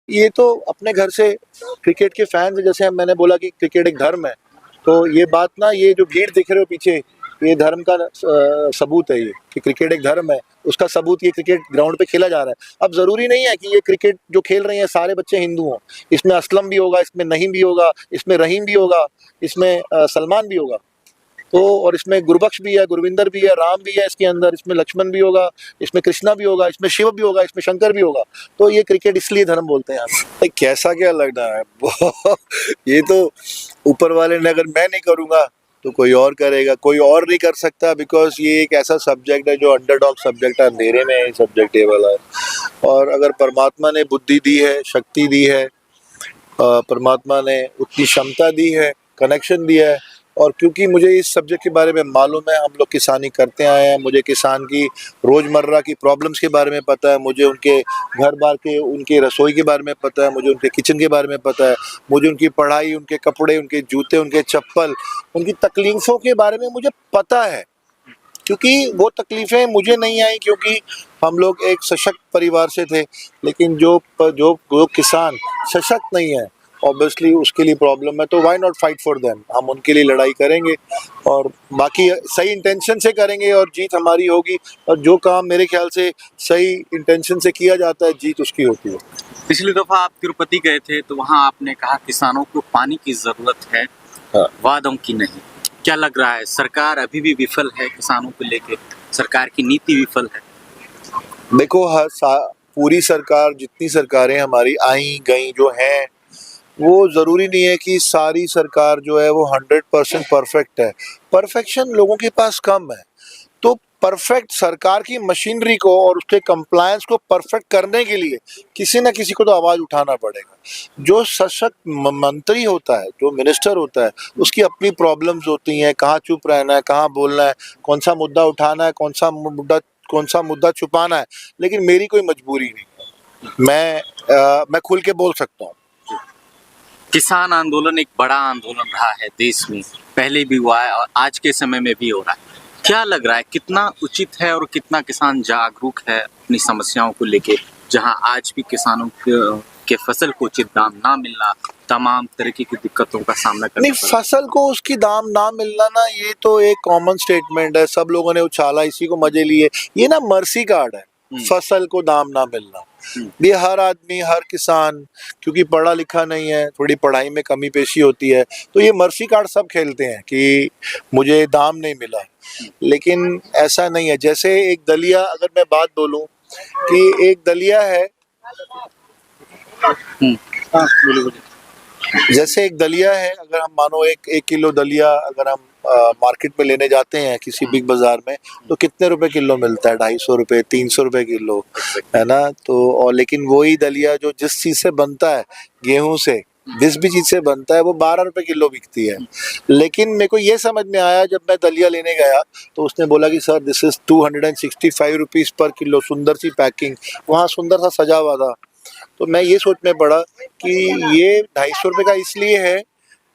ये तो अपने घर से क्रिकेट के फैंस, जैसे मैंने बोला कि क्रिकेट एक धर्म है, तो ये बात ना, ये जो भीड़ दिख रहे हो पीछे, ये धर्म का सबूत है, ये कि क्रिकेट एक धर्म है, उसका सबूत ये क्रिकेट ग्राउंड पे खेला जा रहा है। अब जरूरी नहीं है कि ये क्रिकेट जो खेल रहे हैं सारे बच्चे हिंदू हों, इसमें असलम भी होगा, इसमें नहीम भी होगा, इसमें रहीम भी होगा, इसमें सलमान भी होगा, तो और इसमें गुरबख्श भी है, गुरविंदर भी है, राम भी है इसके अंदर, इसमें लक्ष्मण भी होगा, इसमें कृष्णा भी होगा, इसमें शिव भी होगा, इसमें शंकर भी होगा। तो ये क्रिकेट इसलिए धर्म बोलते हैं हम। भाई कैसा क्या लगना है ये तो ऊपर वाले ने, अगर मैं नहीं करूंगा तो कोई और करेगा, कोई और नहीं कर सकता, बिकॉज ये एक ऐसा सब्जेक्ट है जो अंडरडॉग सब्जेक्ट है, अंधेरे में सब्जेक्ट ये वाला है। और अगर परमात्मा ने बुद्धि दी है, शक्ति दी है, परमात्मा ने उतनी क्षमता दी है, कनेक्शन दिया है, और क्योंकि मुझे इस सब्जेक्ट के बारे में मालूम है, हम लोग किसानी करते आए हैं, मुझे किसान की रोज़मर्रा की प्रॉब्लम्स के बारे में पता है, मुझे उनके घर बार के, उनके रसोई के बारे में पता है, मुझे उनके किचन के बारे में पता है, मुझे उनकी पढ़ाई, उनके कपड़े, उनके जूते, उनके चप्पल, उनकी तकलीफ़ों के बारे में मुझे पता है। क्योंकि वो तकलीफ़ें मुझे नहीं आई, क्योंकि हम लोग एक सशक्त परिवार से थे, लेकिन जो किसान सशक्त नहीं है, ऑब्वियसली उसके लिए प्रॉब्लम है, तो why not fight for them, हम उनके लिए लड़ाई करेंगे, और बाकी सही इंटेंशन से करेंगे और जीत हमारी होगी। और जो काम मेरे ख्याल से सही इंटेंशन से किया जाता है, जीत उसकी होती है। पिछली दफा आप तिरुपति गए थे तो वहाँ आपने कहा किसानों को पानी की जरूरत है, हाँ। वादों की नहीं। क्या लग रहा है, सरकार अभी भी विफल है किसानों को लेकर, सरकार की नीति विफल है? देखो, पूरी सरकार, जितनी सरकारें हमारी आई गई जो हैं, वो ज़रूरी नहीं है कि सारी सरकार जो है वो 100% परफेक्ट है। परफेक्शन लोगों के पास कम है, तो परफेक्ट सरकार की मशीनरी को और उसके कंप्लायंस को परफेक्ट करने के लिए किसी न किसी को तो आवाज़ उठाना पड़ेगा। जो सशक्त मंत्री होता है, जो मिनिस्टर होता है, उसकी अपनी प्रॉब्लम्स होती हैं, कहाँ चुप रहना है, कहाँ बोलना है, कौन सा मुद्दा उठाना है, कौन सा मुद्दा छुपाना है। लेकिन मेरी कोई मजबूरी नहीं है, मैं खुल के बोल सकता हूँ। किसान आंदोलन एक बड़ा आंदोलन रहा है देश में, पहले भी हुआ है और आज के समय में भी हो रहा है। क्या लग रहा है, कितना उचित है और कितना किसान जागरूक है अपनी समस्याओं को लेके, जहां आज भी किसानों के फसल को उचित दाम ना मिलना, तमाम तरीके की दिक्कतों का सामना करना नहीं, फसल को उसकी दाम ना मिलना ना, ये तो एक कॉमन स्टेटमेंट है, सब लोगों ने उछाला, इसी को मजे लिए। ये ना मर्सी कार्ड है, फसल को दाम ना मिलना। ये हर आदमी, हर किसान, क्योंकि पढ़ा लिखा नहीं है, थोड़ी पढ़ाई में कमी पेशी होती है, तो ये मर्सी कार्ड सब खेलते हैं कि मुझे दाम नहीं मिला। लेकिन ऐसा नहीं है। जैसे एक दलिया, अगर मैं बात बोलूं कि एक दलिया है, जैसे एक दलिया है, अगर हम मानो एक किलो दलिया अगर हम मार्केट में लेने जाते हैं किसी बिग बाजार में, तो कितने रुपए किलो मिलता है? 250 रुपए, 300 रुपए किलो, है ना? तो और लेकिन वही दलिया जो जिस चीज से बनता है, गेहूं से, जिस भी चीज से बनता है, वो 12 रुपए किलो बिकती है। लेकिन मेरे को ये समझ में आया जब मैं दलिया लेने गया, तो उसने बोला कि sir this is 265 rupees per kilo, सुंदर सी पैकिंग, वहाँ सुंदर सा सजा हुआ था। तो मैं ये सोच में पड़ा कि ये 250 रुपए का इसलिए है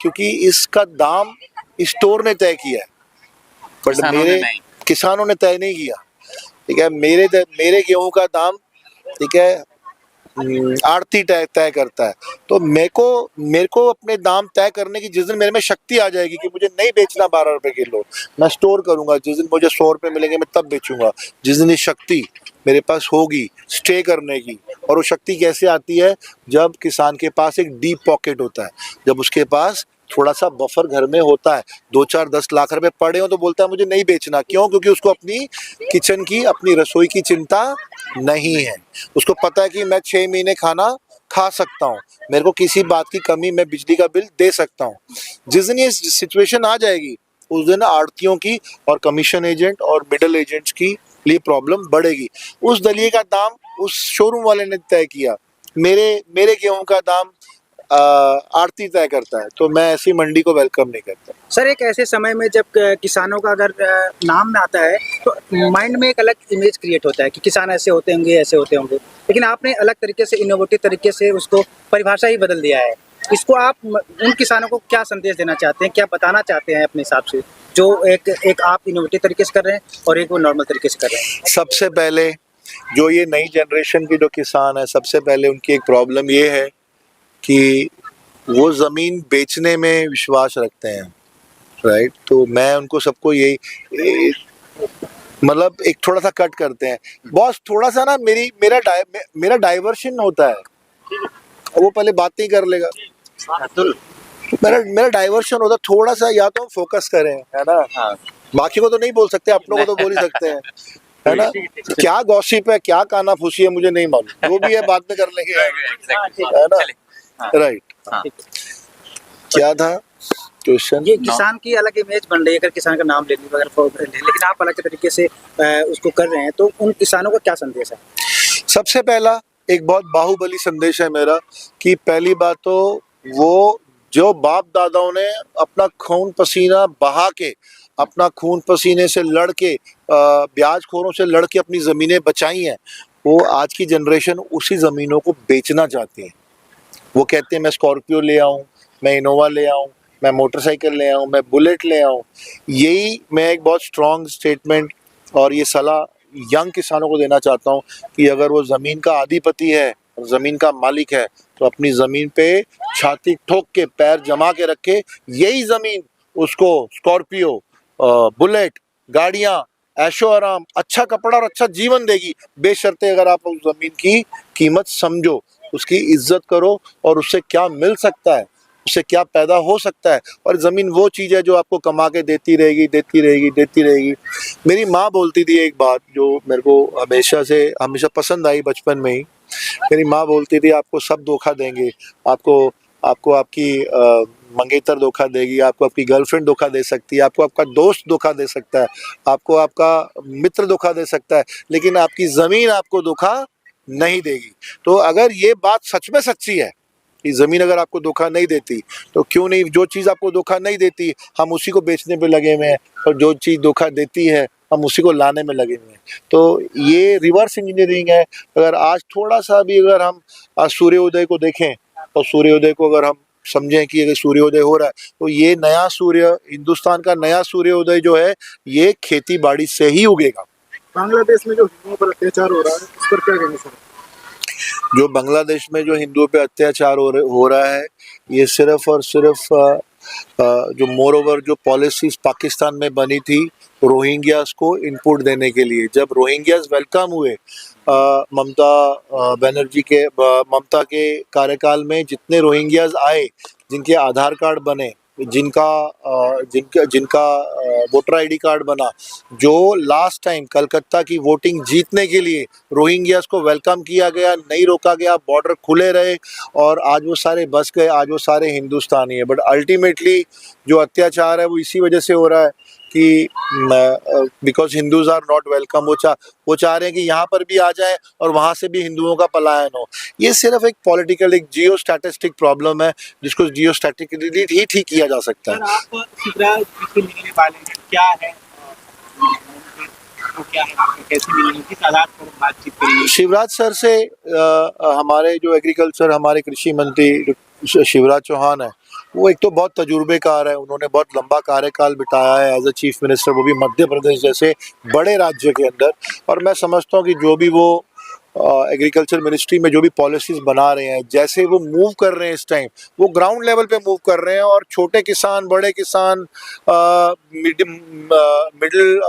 क्योंकि इसका दाम स्टोर ने तय किया है, बट किसानों ने तय नहीं किया। ठीक है, मेरे गेहूं का दाम, ठीक है, आड़ती तय करता है। तो मेरे को अपने दाम तय करने की, जिस दिन मेरे में शक्ति आ जाएगी कि मुझे नहीं बेचना 12 रुपए किलो, मैं स्टोर करूंगा, जिस दिन मुझे 100 रुपए मिलेंगे मैं तब बेचूंगा, जिस दिन ये शक्ति मेरे पास होगी स्टे करने की। और वो शक्ति कैसे आती है? जब किसान के पास एक डीप पॉकेट होता है, जब उसके पास थोड़ा सा बफर घर में होता है, 2-4-10 लाख रुपए पड़े हो, तो बोलता है मुझे नहीं बेचना। क्यों? क्योंकि उसको अपनी किचन की, अपनी रसोई की चिंता नहीं है। उसको पता है कि मैं 6 महीने खाना खा सकता हूँ, मेरे को किसी बात की कमी, मैं बिजली का बिल दे सकता हूँ। जिस दिन ये सिचुएशन आ जाएगी, उस दिन आड़तियों की और कमीशन एजेंट और मिडल एजेंट्स की लिए प्रॉब्लम बढ़ेगी। उस दलिये का दाम उस शोरूम वाले ने तय किया, मेरे गेहूं का दाम आड़ती तय करता है, तो मैं ऐसी मंडी को वेलकम नहीं करता। सर, एक ऐसे समय में जब किसानों का अगर नाम में आता है तो माइंड में एक अलग इमेज क्रिएट होता है कि किसान ऐसे होते होंगे, ऐसे होते होंगे, लेकिन आपने अलग तरीके से, इनोवेटिव तरीके से उसको परिभाषा ही बदल दिया है। इसको आप उन किसानों को क्या संदेश देना चाहते हैं, क्या बताना चाहते हैं अपने हिसाब से, जो एक आप इनोवेटिव तरीके से कर रहे हैं और एक वो नॉर्मल तरीके से कर रहे हैं? सबसे पहले जो ये नई जनरेशन के जो किसान है, सबसे पहले उनकी एक प्रॉब्लम ये है कि वो ज़मीन बेचने में विश्वास रखते हैं, राइट। तो मैं उनको सबको यही मतलब एक थोड़ा सा कट करते हैं, बॉस थोड़ा सा ना मेरा डाइवर्शन होता है, वो पहले बात नहीं कर लेगा, मेरा डाइवर्शन होता है थोड़ा सा, या तो हम फोकस करें, है ना। हाँ। बाकी को तो नहीं बोल सकते, अपनों को तो बोल ही सकते हैं, है ना। क्या गॉसिप है, क्या कानाफूसी है, मुझे नहीं मालूम, वो भी है बाद में कर लेंगे, है ना। राइट, हाँ। क्या था क्वेश्चन? ये किसान की अलग इमेज बन रही है, अगर किसान का नाम लेने वगैरह, लेकिन आप अलग तरीके से उसको कर रहे हैं, तो उन किसानों को क्या संदेश है? सबसे पहला एक बहुत बाहुबली संदेश है मेरा कि पहली बात तो वो जो बाप दादाओं ने अपना खून पसीना बहा के, अपना खून पसीने से लड़ के, ब्याजखोरों से लड़ के अपनी ज़मीनें बचाई हैं, वो आज की जनरेशन उसी ज़मीनों को बेचना चाहती है। वो कहते हैं मैं स्कॉर्पियो ले आऊँ, मैं इनोवा ले आऊँ, मैं मोटरसाइकिल ले आऊँ, मैं बुलेट ले आऊँ। यही मैं एक बहुत स्ट्रॉन्ग स्टेटमेंट और ये सलाह यंग किसानों को देना चाहता हूँ कि अगर वो ज़मीन का अधिपति है, ज़मीन का मालिक है, तो अपनी ज़मीन पे छाती ठोक के पैर जमा के रखे, यही ज़मीन उसको स्कॉर्पियो, बुलेट, गाड़ियाँ, ऐशो आराम, अच्छा कपड़ा और अच्छा जीवन देगी, बेशर्ते अगर आप उस ज़मीन की कीमत समझो, उसकी इज्जत करो और उससे क्या मिल सकता है, उससे क्या पैदा हो सकता है। और ज़मीन वो चीज़ है जो आपको कमा के देती रहेगी, देती रहेगी, देती रहेगी। मेरी माँ बोलती थी एक बात जो मेरे को हमेशा पसंद आई बचपन में ही। मेरी माँ बोलती थी आपको सब धोखा देंगे, आपको आपकी मंगेतर धोखा देगी, आपको आपकी गर्लफ्रेंड धोखा दे सकती है, आपको आपका दोस्त धोखा दे सकता है, आपको आपका मित्र धोखा दे सकता है, लेकिन आपकी ज़मीन आपको धोखा नहीं देगी। तो अगर ये बात सच में सच्ची है कि ज़मीन अगर आपको धोखा नहीं देती, तो क्यों नहीं जो चीज़ आपको धोखा नहीं देती हम उसी को बेचने पे लगे हुए हैं, और जो चीज़ धोखा देती है हम उसी को लाने में लगे हुए हैं। तो ये रिवर्स इंजीनियरिंग है। अगर आज थोड़ा सा भी अगर हम आज सूर्योदय को देखें और सूर्योदय को अगर हम समझें कि अगर सूर्योदय हो रहा है, तो ये नया सूर्य, हिंदुस्तान का नया सूर्योदय जो है, ये खेती बाड़ी से ही उगेगा। बांग्लादेश में जो हिंदुओं पर अत्याचार हो रहा है, इस पर क्या कहना सर? जो बांग्लादेश में जो हिंदुओं पे अत्याचार हो रहा है, ये सिर्फ और सिर्फ जो मोर ओवर जो पॉलिसीज पाकिस्तान में बनी थी रोहिंग्यास को इनपुट देने के लिए, जब रोहिंग्यास वेलकम हुए ममता के कार्यकाल में, जितने रोहिंग्यास आए, जिनके आधार कार्ड बने, जिनका वोटर आईडी कार्ड बना, जो लास्ट टाइम कलकत्ता की वोटिंग जीतने के लिए रोहिंग्यास को वेलकम किया गया, नहीं रोका गया, बॉर्डर खुले रहे, और आज वो सारे बस गए, आज वो सारे हिंदुस्तानी है। बट अल्टीमेटली जो अत्याचार है वो इसी वजह से हो रहा है कि because Hindus are not welcome. वो चाह रहे हैं कि यहाँ पर भी आ जाए और वहाँ से भी हिंदुओं का पलायन हो। ये सिर्फ एक पॉलिटिकल, एक जियो स्टैटिस्टिक प्रॉब्लम है जिसको जियो स्टैटिस्टिकली ही ठीक किया जा सकता है। सर, आप शिवराज जी से मिलने वाले हैं, क्या है तो क्या है, आपको कैसे मिलेंगे, किस आधार पर बातचीत करेंगे? शिवराज सर से हमारे जो एग्रीकल्चर, हमारे कृषि मंत्री शिवराज चौहान है, वो एक तो बहुत तजुर्बेकार है, उन्होंने बहुत लंबा कार्यकाल बिताया है एज अ चीफ मिनिस्टर, वो भी मध्य प्रदेश जैसे बड़े राज्य के अंदर। और मैं समझता हूँ कि जो भी वो एग्रीकल्चर मिनिस्ट्री में जो भी पॉलिसीज बना रहे हैं, जैसे वो मूव कर रहे हैं इस टाइम, वो ग्राउंड लेवल पे मूव कर रहे हैं, और छोटे किसान, बड़े किसान, मिडिल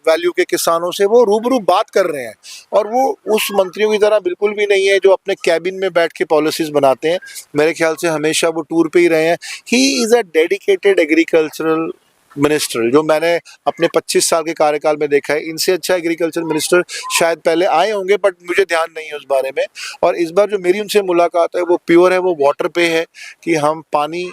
वैल्यू के किसानों से वो रूबरू बात कर रहे हैं। और वो उस मंत्रियों की तरह बिल्कुल भी नहीं है जो अपने कैबिन में बैठ के पॉलिसीज बनाते हैं। मेरे ख्याल से हमेशा वो टूर पे ही रहे हैं। He is a dedicated agricultural minister, जो मैंने अपने 25 साल के कार्यकाल में देखा है। इनसे अच्छा एग्रीकल्चर मिनिस्टर शायद पहले आए होंगे, बट मुझे ध्यान नहीं है उस बारे में। और इस बार जो मेरी उनसे मुलाकात है वो प्योर है, वो वाटर पे है कि हम पानी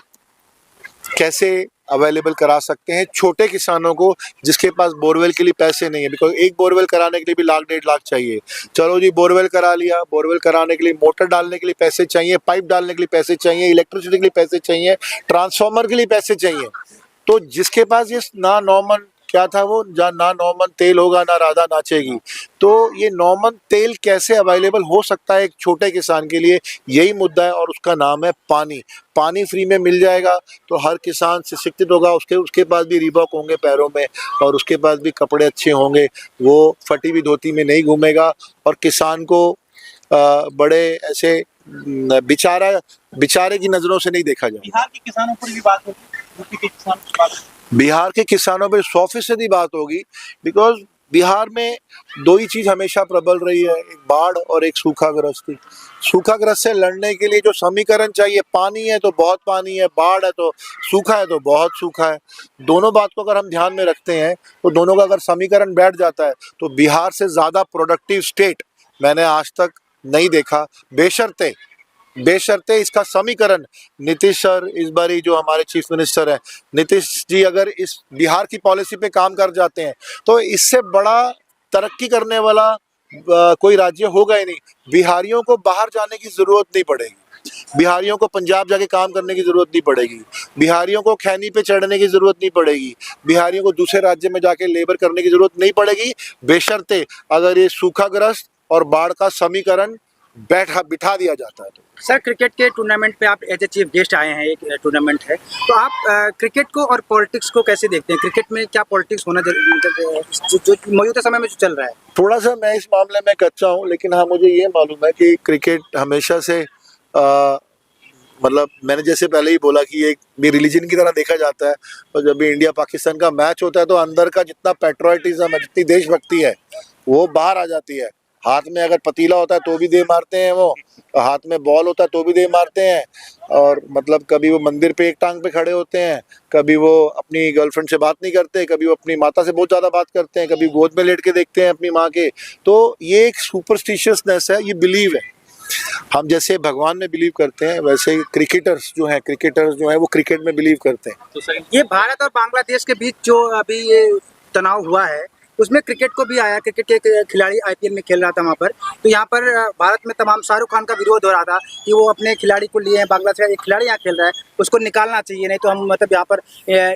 कैसे अवेलेबल करा सकते हैं छोटे किसानों को जिसके पास बोरवेल के लिए पैसे नहीं है। बिकॉज एक बोरवेल कराने के लिए भी लाख 1.5 लाख चाहिए। चलो जी, बोरवेल करा लिया, बोरवेल कराने के लिए मोटर डालने के लिए पैसे चाहिए, पाइप डालने के लिए पैसे चाहिए, इलेक्ट्रिसिटी के लिए पैसे चाहिए, ट्रांसफार्मर के लिए पैसे चाहिए। तो जिसके पास ये ना नॉर्मल क्या था वो, जहाँ ना 9 मन तेल होगा ना राधा नाचेगी। तो ये 9 मन तेल कैसे अवेलेबल हो सकता है एक छोटे किसान के लिए, यही मुद्दा है। और उसका नाम है पानी। पानी फ्री में मिल जाएगा तो हर किसान सशक्तित होगा, उसके पास भी रीबॉक होंगे पैरों में, और उसके पास भी कपड़े अच्छे होंगे, वो फटी हुई धोती में नहीं घूमेगा। और किसान को बड़े ऐसे बेचारे की नज़रों से नहीं देखा जाए। बिहार के किसानों पर भी बात होगी, यूपी के किसानों पर बात होगी। बिहार के किसानों पर 100% बात होगी, बिकॉज बिहार में दो ही चीज हमेशा प्रबल रही है, एक बाढ़ और एक सूखाग्रस्ती। सूखाग्रस्त से लड़ने के लिए जो समीकरण चाहिए, पानी है तो बहुत पानी है, बाढ़ है तो सूखा है तो बहुत सूखा है, दोनों बात को अगर हम ध्यान में रखते हैं तो दोनों का अगर समीकरण बैठ जाता है तो बिहार से ज़्यादा प्रोडक्टिव स्टेट मैंने आज तक नहीं देखा। बेशर्ते इसका समीकरण नीतीश सर, इस बारी जो हमारे चीफ मिनिस्टर हैं नीतीश जी, अगर इस बिहार की पॉलिसी पे काम कर जाते हैं तो इससे बड़ा तरक्की करने वाला कोई राज्य होगा ही नहीं। बिहारियों को बाहर जाने की ज़रूरत नहीं पड़ेगी, बिहारियों को पंजाब जाके काम करने की ज़रूरत नहीं पड़ेगी, बिहारियों को खैनी पे चढ़ने की ज़रूरत नहीं पड़ेगी, बिहारियों को दूसरे राज्य में जाके लेबर करने की ज़रूरत नहीं पड़ेगी, बेशर्ते अगर ये सूखाग्रस्त और बाढ़ का समीकरण बिठा दिया जाता है। तो सर, क्रिकेट के टूर्नामेंट पे आप एज ए चीफ गेस्ट आए हैं, एक टूर्नामेंट है, तो आप क्रिकेट को और पॉलिटिक्स को कैसे देखते हैं? क्रिकेट में क्या पॉलिटिक्स होना जो मौजूदा समय में जो चल रहा है? थोड़ा सा मैं इस मामले में कच्चा हूँ, लेकिन हाँ मुझे ये मालूम है कि क्रिकेट हमेशा से मतलब मैंने जैसे पहले ही बोला कि एक भी रिलीजन की तरह देखा जाता है। और जब भी इंडिया पाकिस्तान का मैच होता है तो अंदर का जितना पैट्रियटिज्म है, जितनी देशभक्ति है, वो बाहर आ जाती है। हाथ में अगर पतीला होता है तो भी दे मारते हैं वो, हाथ में बॉल होता है तो भी दे मारते हैं, और मतलब कभी वो मंदिर पे एक टांग पे खड़े होते हैं, कभी वो अपनी गर्लफ्रेंड से बात नहीं करते, कभी वो अपनी माता से बहुत ज़्यादा बात करते हैं, कभी गोद में लेट के देखते हैं अपनी माँ के। तो ये एक सुपरस्टिशियसनेस है, ये बिलीव है। हम जैसे भगवान में बिलीव करते हैं वैसे ही क्रिकेटर्स जो हैं वो क्रिकेट में बिलीव करते हैं। तो सर, ये भारत और बांग्लादेश के बीच जो अभी ये तनाव हुआ है उसमें क्रिकेट को भी आया। क्रिकेट के खिलाड़ी आईपीएल में खेल रहा था वहाँ पर, तो यहाँ पर भारत में तमाम शाहरुख खान का विरोध हो रहा था कि वो अपने खिलाड़ी को लिए हैं, बांग्लादेश का एक खिलाड़ी यहाँ खेल रहा है, उसको निकालना चाहिए, नहीं तो हम मतलब यहाँ पर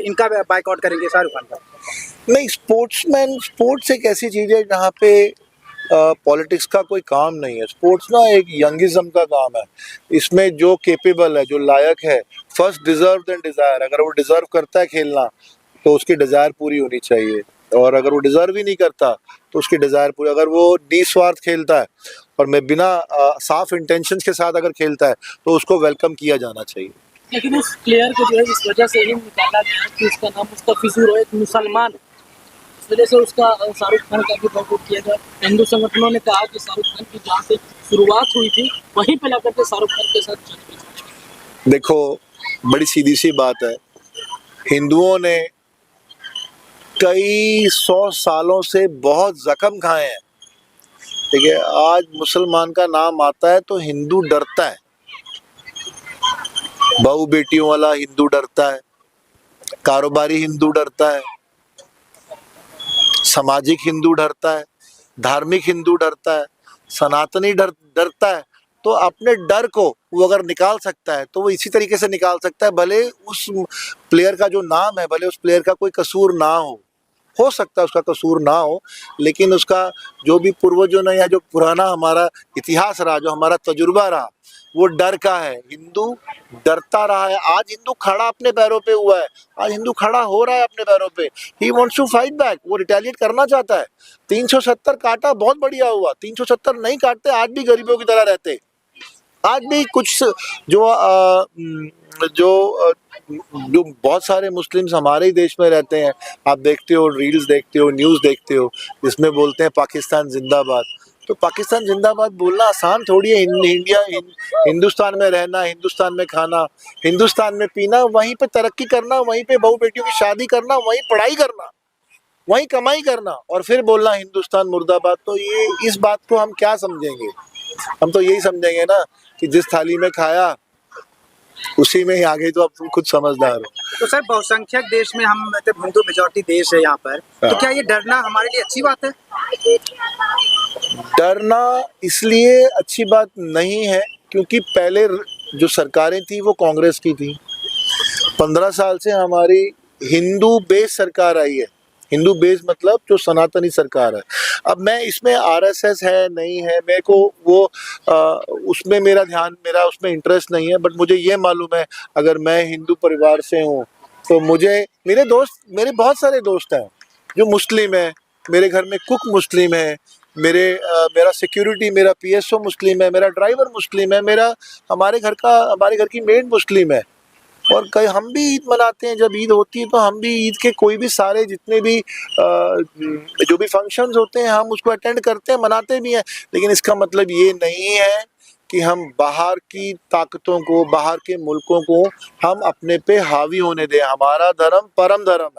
इनका बाइकआउट करेंगे शाहरुख खान का। नहीं, स्पोर्ट्स एक ऐसी चीज़ है जहाँ पे पॉलिटिक्स का कोई काम नहीं है। स्पोर्ट्स ना एक यंगिज्म का काम है। इसमें जो केपेबल है, जो लायक है, फर्स्ट डिजर्व देन डिज़ायर। अगर वो डिज़र्व करता है खेलना तो उसकी डिज़ायर पूरी होनी चाहिए, और अगर वो डिज़र्व ही नहीं करता तो उसकी डिज़ायर पूरी, अगर वो निस्वार्थ खेलता है और मैं बिना साफ इंटेंशंस के साथ अगर खेलता है तो उसको वेलकम किया जाना चाहिए। लेकिन उस प्लेयर को जो है इस वजह से ही निकाला गया कि उसका नाम मुस्तफिजुर है, एक मुसलमान, इस वजह से उसका शाहरुख खान का भी बॉयकॉट किया गया। हिंदू संगठनों ने कहा कि शाहरुख खान की जहाँ से शुरुआत हुई थी वहीं पे लाकर के शाहरुख खान के साथ चल। देखो, बड़ी सीधी सी बात है, हिंदुओं ने कई 100 सालों से बहुत जख्म खाए हैं, ठीक है। आज मुसलमान का नाम आता है तो हिंदू डरता है, बहू बेटियों वाला हिंदू डरता है, कारोबारी हिंदू डरता है, सामाजिक हिंदू डरता है, धार्मिक हिंदू डरता है, सनातनी डरता है। तो अपने डर को वो अगर निकाल सकता है तो वो इसी तरीके से निकाल सकता है, भले उस प्लेयर का जो नाम है, भले उस प्लेयर का कोई कसूर ना हो सकता है उसका कसूर ना हो, लेकिन उसका जो भी पूर्वजों ने या जो पुराना हमारा इतिहास रहा, जो हमारा तजुर्बा रहा, वो डर का है। हिंदू डरता रहा है। आज हिंदू खड़ा अपने पैरों पे हुआ है, आज हिंदू खड़ा हो रहा है अपने पैरों पे। ही वांट्स टू फाइट बैक, वो रिटेलिएट करना चाहता है। 370 काटा, बहुत बढ़िया हुआ। 370 नहीं काटते आज भी गरीबों की तरह रहते, आज भी कुछ जो बहुत सारे मुस्लिम्स हमारे ही देश में रहते हैं। आप देखते हो, रील्स देखते हो, न्यूज़ देखते हो, जिसमें बोलते हैं पाकिस्तान जिंदाबाद। तो पाकिस्तान जिंदाबाद बोलना आसान थोड़ी है। हिंदुस्तान में रहना, हिंदुस्तान में खाना, हिंदुस्तान में पीना, वहीं पे तरक्की करना, वहीं पे बहू बेटियों की शादी करना, वहीं पढ़ाई करना, वहीं कमाई करना, और फिर बोलना हिंदुस्तान मुर्दाबाद। तो ये इस बात को हम क्या समझेंगे? हम तो यही समझेंगे ना कि जिस थाली में खाया उसी में ही आ गई। तो अब तुम खुद समझदार हो। तो सर, बहुसंख्यक देश में हम मतलब हिंदू मेजॉरिटी देश है यहाँ पर, तो क्या ये डरना हमारे लिए अच्छी बात है? डरना इसलिए अच्छी बात नहीं है क्योंकि पहले जो सरकारें थी वो कांग्रेस की थी। 15 साल से हमारी हिंदू बेस सरकार आई है, हिंदू बेस मतलब जो सनातनी सरकार है। अब मैं इसमें आरएसएस है नहीं है, मेरे को वो उसमें मेरा उसमें इंटरेस्ट नहीं है, बट मुझे ये मालूम है अगर मैं हिंदू परिवार से हूँ तो मेरे बहुत सारे दोस्त हैं जो मुस्लिम है, मेरे घर में कुक मुस्लिम है, मेरा सिक्योरिटी, मेरा पीएसओ मुस्लिम है, मेरा ड्राइवर मुस्लिम है, हमारे घर की मेड मुस्लिम है। और कई हम भी ईद मनाते हैं, जब ईद होती है तो हम भी ईद के कोई भी सारे जितने भी जो भी फंक्शंस होते हैं हम उसको अटेंड करते हैं, मनाते भी हैं। लेकिन इसका मतलब ये नहीं है कि हम बाहर की ताकतों को, बाहर के मुल्कों को हम अपने पे हावी होने दें। हमारा धर्म परम धर्म है।